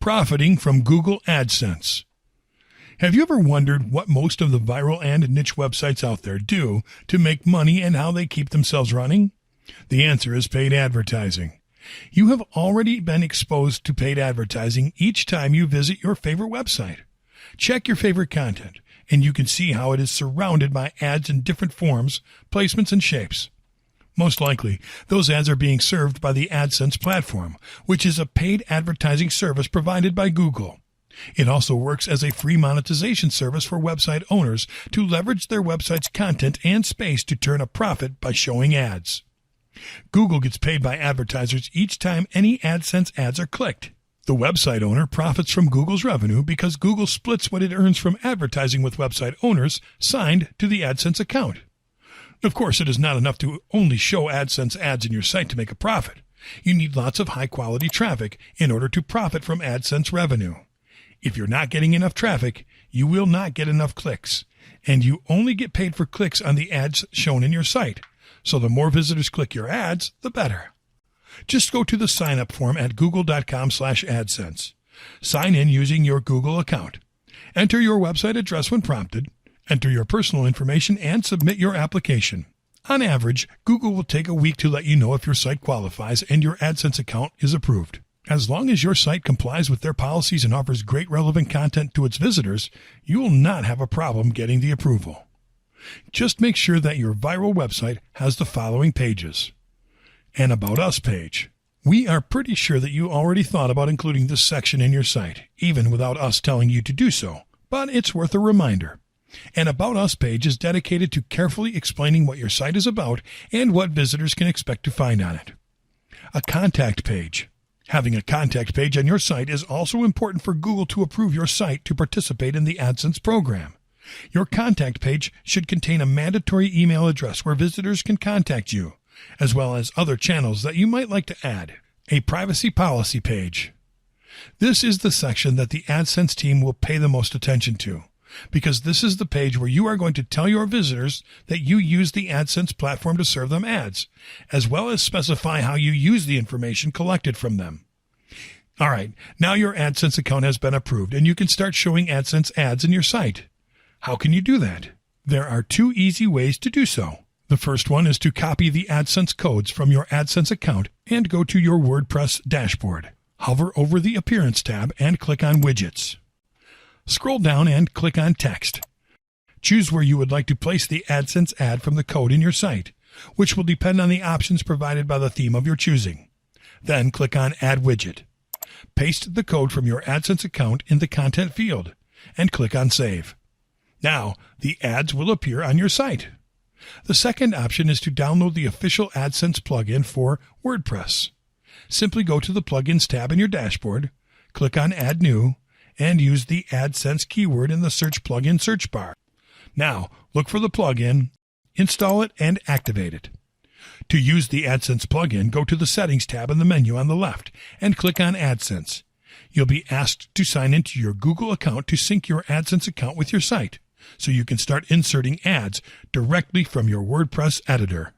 Profiting from Google AdSense. Have you ever wondered what most of the viral and niche websites out there do to make money and how they keep themselves running? The answer is paid advertising. You have already been exposed to paid advertising each time you visit your favorite website. Check your favorite content, and you can see how it is surrounded by ads in different forms, placements, and shapes. Most likely, those ads are being served by the AdSense platform, which is a paid advertising service provided by Google. It also works as a free monetization service for website owners to leverage their website's content and space to turn a profit by showing ads. Google gets paid by advertisers each time any AdSense ads are clicked. The website owner profits from Google's revenue because Google splits what it earns from advertising with website owners signed to the AdSense account. Of course, it is not enough to only show AdSense ads in your site to make a profit. You need lots of high-quality traffic in order to profit from AdSense revenue. If you're not getting enough traffic, you will not get enough clicks, and you only get paid for clicks on the ads shown in your site. So the more visitors click your ads, the better. Just go to the sign-up form at google.com/AdSense. Sign in using your Google account. Enter your website address when prompted. Enter your personal information and submit your application. On average, Google will take a week to let you know if your site qualifies and your AdSense account is approved. As long as your site complies with their policies and offers great relevant content to its visitors, you will not have a problem getting the approval. Just make sure that your viral website has the following pages. An About Us page. We are pretty sure that you already thought about including this section in your site, even without us telling you to do so, but it's worth a reminder. An About Us page is dedicated to carefully explaining what your site is about and what visitors can expect to find on it. A Contact page. Having a contact page on your site is also important for Google to approve your site to participate in the AdSense program. Your contact page should contain a mandatory email address where visitors can contact you, as well as other channels that you might like to add. A privacy policy page. This is the section that the AdSense team will pay the most attention to, because this is the page where you are going to tell your visitors that you use the AdSense platform to serve them ads, as well as specify how you use the information collected from them. All right, now your AdSense account has been approved and you can start showing AdSense ads in your site. How can you do that? There are two easy ways to do so. The first one is to copy the AdSense codes from your AdSense account and go to your WordPress dashboard. Hover over the Appearance tab and click on Widgets. Scroll down and click on Text. Choose where you would like to place the AdSense ad from the code in your site, which will depend on the options provided by the theme of your choosing. Then click on Add Widget. Paste the code from your AdSense account in the content field and click on Save. Now, the ads will appear on your site. The second option is to download the official AdSense plugin for WordPress. Simply go to the Plugins tab in your dashboard, click on Add New, and use the AdSense keyword in the Search Plugin search bar. Now, look for the plugin, install it, and activate it. To use the AdSense plugin, go to the Settings tab in the menu on the left and click on AdSense. You'll be asked to sign into your Google account to sync your AdSense account with your site, so you can start inserting ads directly from your WordPress editor.